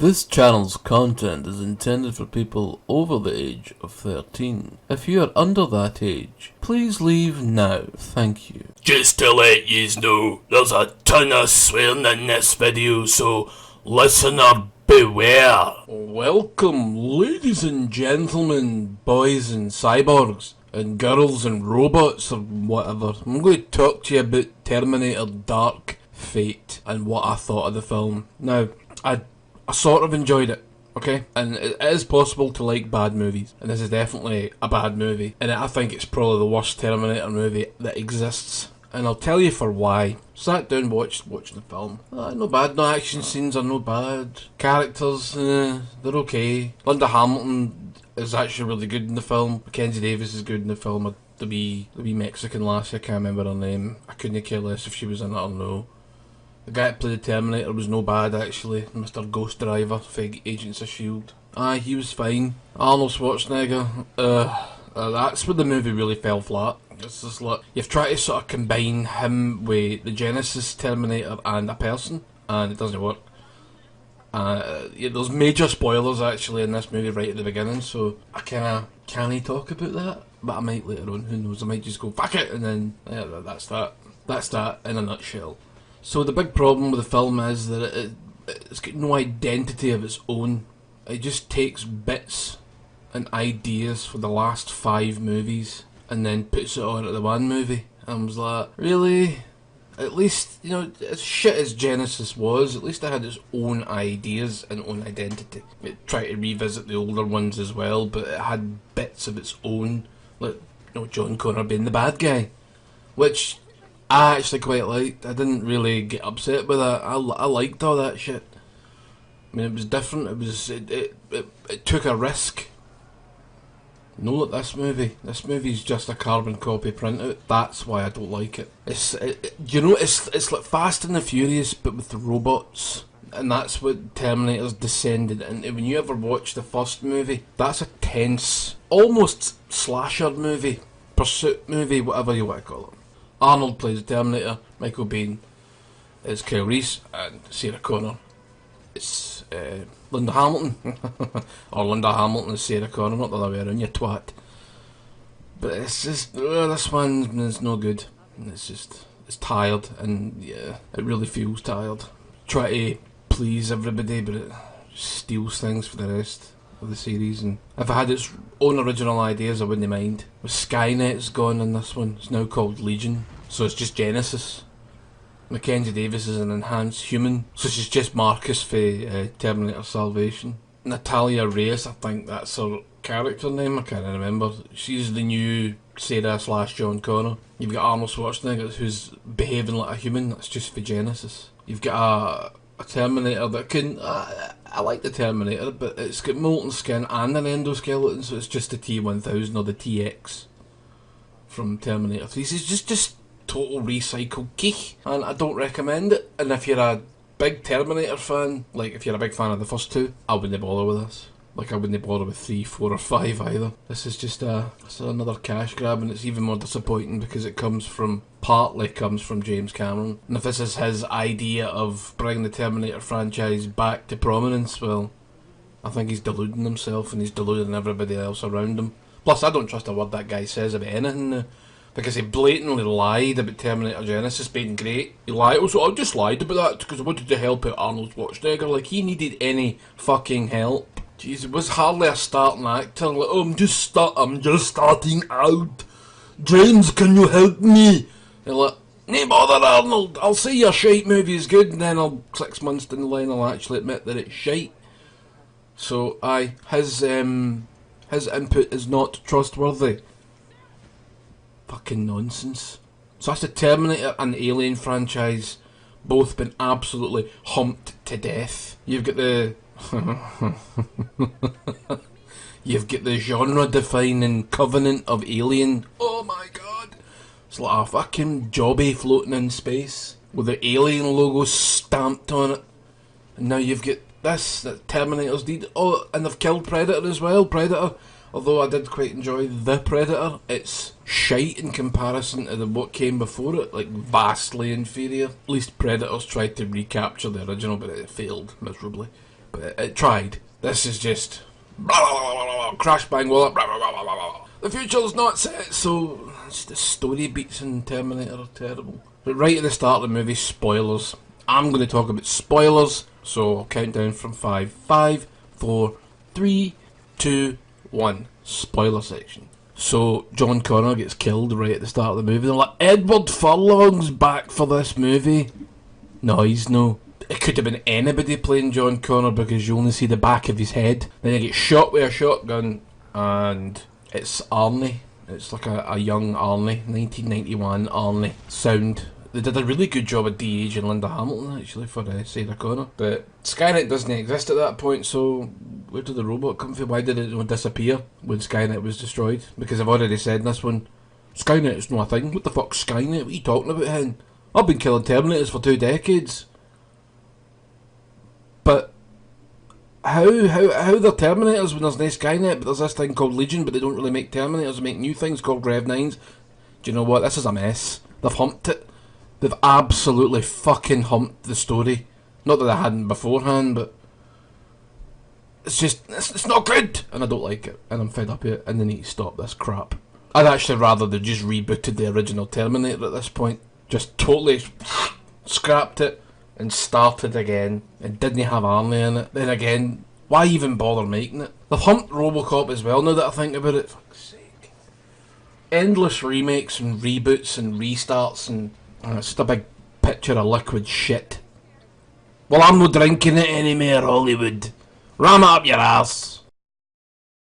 This channel's content is intended for people over the age of 13. If you are under that age, please leave now. Thank you. Just to let yous know, there's a ton of swearing in this video, so listener beware. Welcome, ladies and gentlemen, boys and cyborgs, and girls and robots or whatever. I'm going to talk to you about Terminator Dark Fate and what I thought of the film. Now, I sort of enjoyed it, okay? And it is possible to like bad movies, and this is definitely a bad movie. And I think it's probably the worst Terminator movie that exists. And I'll tell you for why. Sat down, watched the film. No bad, no action scenes are no bad. Characters, they're okay. Linda Hamilton is actually really good in the film. Mackenzie Davis is good in the film. The wee Mexican lassie, I can't remember her name. I couldn't care less if she was in it or no. The guy that played the Terminator was no bad actually, Mr. Ghost Driver for Agents of S.H.I.E.L.D. Aye, he was fine. Arnold Schwarzenegger, that's where the movie really fell flat. It's just like, you've tried to sort of combine him with the Genesis Terminator and a person, and it doesn't work. Yeah, there's major spoilers actually in this movie right at the beginning, so I can't talk about that, but I might later on, who knows, I might just go, fuck it, and then, yeah, that's that. That's that in a nutshell. So the big problem with the film is that it's got no identity of its own. It just takes bits and ideas for the last 5 movies and then puts it on at the one movie. I was like, really? At least, you know, as shit as Genesis was, at least it had its own ideas and own identity. It tried to revisit the older ones as well, but it had bits of its own, like, you know, John Connor being the bad guy, which I actually quite liked. I didn't really get upset with that. I liked all that shit. I mean, it was different. It took a risk. No, like this movie. This movie's just a carbon copy printout. That's why I don't like it. It's like Fast and the Furious, but with the robots. And that's what Terminator's descended into. When you ever watch the first movie, that's a tense, almost slasher movie, pursuit movie, whatever you want to call it. Arnold plays Terminator, Michael Biehn is Kyle Reese, and Sarah Connor is Linda Hamilton. Or Linda Hamilton is Sarah Connor, not the other way around, you twat. But it's just, this one is no good. It's tired, and yeah, it really feels tired. Try to please everybody, but it steals things for the rest of the series. And if it had its own original ideas, I wouldn't mind. With Skynet's gone in this one, it's now called Legion, so it's just Genesis. Mackenzie Davis is an enhanced human, so she's just Marcus for Terminator Salvation. Natalia Reyes, I think that's her character name, I can't remember. She's the new Sarah/John Connor. You've got Arnold Schwarzenegger, who's behaving like a human, that's just for Genesis. You've got a Terminator that can, I like the Terminator, but it's got molten skin and an endoskeleton, so it's just the T-1000 or the TX from Terminator 3. So it's just total recycled geek, and I don't recommend it. And if you're a big Terminator fan, like if you're a big fan of the first 2, I wouldn't bother with this. Like I wouldn't bother with 3, 4 or 5 either. This is just it's another cash grab, and it's even more disappointing because it partly comes from James Cameron. And if this is his idea of bringing the Terminator franchise back to prominence, well, I think he's deluding himself and he's deluding everybody else around him. Plus, I don't trust a word that guy says about anything now, because he blatantly lied about Terminator Genesis being great. He lied. Also, I just lied about that because I wanted to help out Arnold Schwarzenegger. Like, he needed any fucking help. Jeez, it was hardly a starting actor. Like, oh, I'm just starting out. James, can you help me? You're like, no bother, Arnold. I'll say your shite movie is good, and then 6 months down the line I'll actually admit that it's shite. So, aye, his input is not trustworthy. Fucking nonsense. So that's the Terminator and Alien franchise, both been absolutely humped to death. You've got the genre-defining Covenant of Alien. Oh my god! It's like a fucking jobby floating in space with the Alien logo stamped on it. And now you've got this that Terminator's did. Oh, and they've killed Predator as well. Predator, although I did quite enjoy the Predator, it's shite in comparison to what came before it, like vastly inferior. At least Predators tried to recapture the original, but it failed miserably. but it tried. This is just crash bang wallop. The future's not set, so the story beats in Terminator are terrible. But right at the start of the movie, spoilers. I'm going to talk about spoilers, so I'll count down from 5. 5, 4, 3, 2, 1. Spoiler section. So John Connor gets killed right at the start of the movie. They're like, Edward Furlong's back for this movie. No, he's no. It could have been anybody playing John Connor because you only see the back of his head. Then he gets shot with a shotgun, and it's Arnie. It's like a young Arnie, 1991 Arnie sound. They did a really good job of de-aging Linda Hamilton, actually, for Sarah Connor. But Skynet doesn't exist at that point, so where did the robot come from? Why did it disappear when Skynet was destroyed? Because I've already said in this one, Skynet is not a thing. What the fuck's Skynet? What are you talking about, hen? I've been killing Terminators for 2 decades. But how they're Terminators when there's no Skynet, but there's this thing called Legion, but they don't really make Terminators, they make new things called Rev 9s. Do you know what? This is a mess. They've humped it. They've absolutely fucking humped the story. Not that they hadn't beforehand, but it's just, it's not good, and I don't like it, and I'm fed up with it, and they need to stop this crap. I'd actually rather they just rebooted the original Terminator at this point. Just totally scrapped it and started again, and didn't have Arnie in it. Then again, why even bother making it? They've humped RoboCop as well, now that I think about it. Fuck's sake. Endless remakes and reboots and restarts, and it's just a big picture of liquid shit. Well, I'm not drinking it anymore, Hollywood. Ram it up your ass.